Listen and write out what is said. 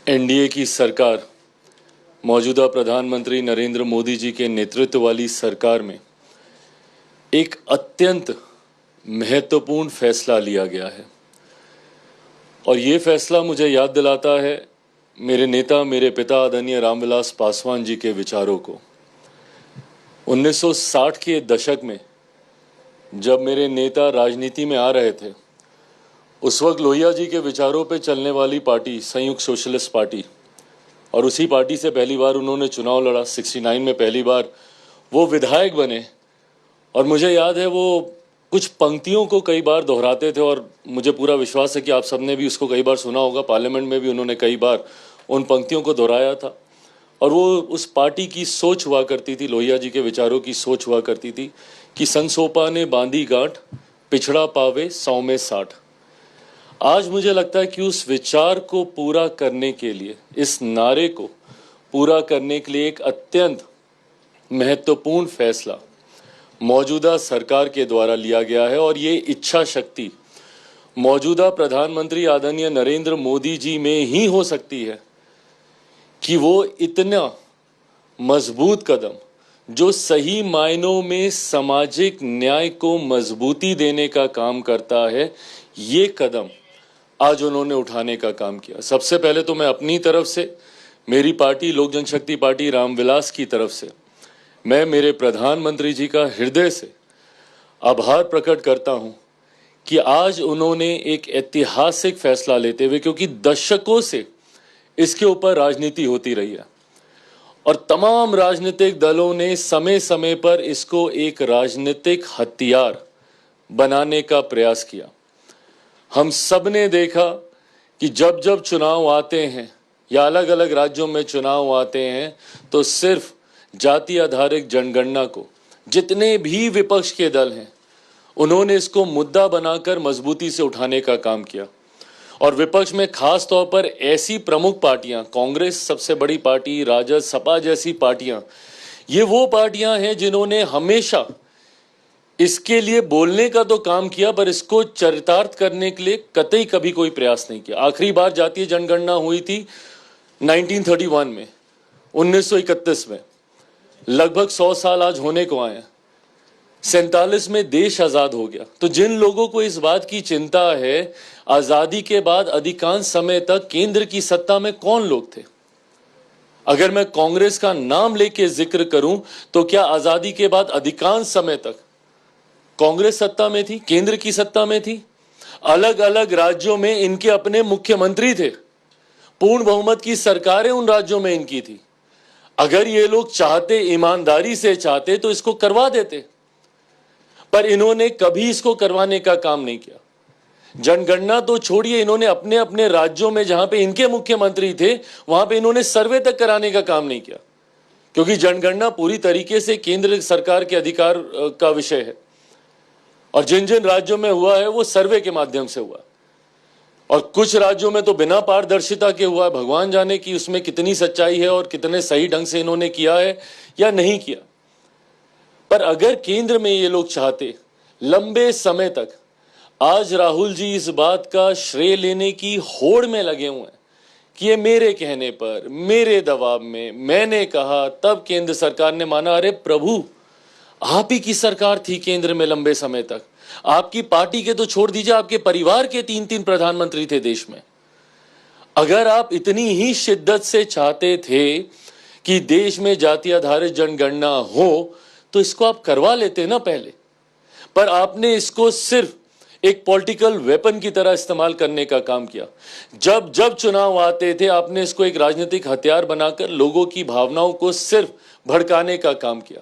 NDA की सरकार मौजूदा प्रधानमंत्री नरेंद्र मोदी जी के नेतृत्व वाली सरकार में एक अत्यंत महत्वपूर्ण फैसला लिया गया है और ये फैसला मुझे याद दिलाता है मेरे नेता, मेरे पिता आदरणीय रामविलास पासवान जी के विचारों को। 1960 के दशक में जब मेरे नेता राजनीति में आ रहे थे, उस वक्त लोहिया जी के विचारों पे चलने वाली पार्टी संयुक्त सोशलिस्ट पार्टी, और उसी पार्टी से पहली बार उन्होंने चुनाव लड़ा। 69 में पहली बार वो विधायक बने और मुझे याद है वो कुछ पंक्तियों को कई बार दोहराते थे और मुझे पूरा विश्वास है कि आप सबने भी उसको कई बार सुना होगा। पार्लियामेंट में भी उन्होंने कई बार उन पंक्तियों को दोहराया था और वो उस पार्टी की सोच हुआ करती थी, लोहिया जी के विचारों की सोच हुआ करती थी कि संसोपा ने बांधी गांठ, पिछड़ा पावे 100 में 60। आज मुझे लगता है कि उस विचार को पूरा करने के लिए, इस नारे को पूरा करने के लिए एक अत्यंत महत्वपूर्ण फैसला मौजूदा सरकार के द्वारा लिया गया है और ये इच्छा शक्ति मौजूदा प्रधानमंत्री आदरणीय नरेंद्र मोदी जी में ही हो सकती है कि वो इतना मजबूत कदम, जो सही मायनों में सामाजिक न्याय को मजबूती देने का काम करता है, ये कदम आज उन्होंने उठाने का काम किया। सबसे पहले तो मैं अपनी तरफ से, मेरी पार्टी लोक जनशक्ति पार्टी रामविलास की तरफ से, मैं मेरे प्रधानमंत्री जी का हृदय से आभार प्रकट करता हूं कि आज उन्होंने एक ऐतिहासिक फैसला लेते हुए, क्योंकि दशकों से इसके ऊपर राजनीति होती रही है और तमाम राजनीतिक दलों ने समय समय पर इसको एक राजनीतिक हथियार बनाने का प्रयास किया। हम सब ने देखा कि जब जब चुनाव आते हैं या अलग अलग राज्यों में चुनाव आते हैं तो सिर्फ जाति आधारित जनगणना को जितने भी विपक्ष के दल हैं उन्होंने इसको मुद्दा बनाकर मजबूती से उठाने का काम किया। और विपक्ष में खास तौर पर ऐसी प्रमुख पार्टियां, कांग्रेस सबसे बड़ी पार्टी, राजद, सपा जैसी पार्टियां, ये वो पार्टियां हैं जिन्होंने हमेशा इसके लिए बोलने का तो काम किया पर इसको चरितार्थ करने के लिए कतई कभी कोई प्रयास नहीं किया। आखिरी बार जातीय जनगणना हुई थी 1931 में, 1931 में। लगभग 100 साल आज होने को आए हैं। 47 में देश आजाद हो गया। तो जिन लोगों को इस बात की चिंता है, आजादी के बाद अधिकांश समय तक केंद्र की सत्ता में कौन लोग थे? अगर मैं कांग्रेस का नाम लेके जिक्र करूं तो क्या आजादी के बाद अधिकांश समय तक कांग्रेस सत्ता में थी, केंद्र की सत्ता में थी? अलग अलग राज्यों में इनके अपने मुख्यमंत्री थे, पूर्ण बहुमत की सरकारें उन राज्यों में इनकी थी। अगर ये लोग चाहते, ईमानदारी से चाहते तो इसको करवा देते, पर इन्होंने कभी इसको करवाने का काम नहीं किया। जनगणना तो छोड़िए, इन्होंने अपने अपने राज्यों में जहां पे इनके मुख्यमंत्री थे वहां पे इन्होंने सर्वे तक कराने का काम नहीं किया, क्योंकि जनगणना पूरी तरीके से केंद्र सरकार के अधिकार का विषय है और जिन जिन राज्यों में हुआ है वो सर्वे के माध्यम से हुआ और कुछ राज्यों में तो बिना पारदर्शिता के हुआ है। भगवान जाने कि उसमें कितनी सच्चाई है और कितने सही ढंग से इन्होंने किया है या नहीं किया। पर अगर केंद्र में ये लोग चाहते लंबे समय तक, आज राहुल जी इस बात का श्रेय लेने की होड़ में लगे हुए हैं कि ये मेरे कहने पर, मेरे दबाव में, मैंने कहा तब केंद्र सरकार ने माना। अरे प्रभु, आप ही की सरकार थी केंद्र में लंबे समय तक। आपकी पार्टी के तो छोड़ दीजिए, आपके परिवार के 3-3 प्रधानमंत्री थे देश में। अगर आप इतनी ही शिद्दत से चाहते थे कि देश में जाति आधारित जनगणना हो तो इसको आप करवा लेते ना पहले, पर आपने इसको सिर्फ एक पॉलिटिकल वेपन की तरह इस्तेमाल करने का काम किया। जब जब चुनाव आते थे आपने इसको एक राजनीतिक हथियार बनाकर लोगों की भावनाओं को सिर्फ भड़काने का काम किया।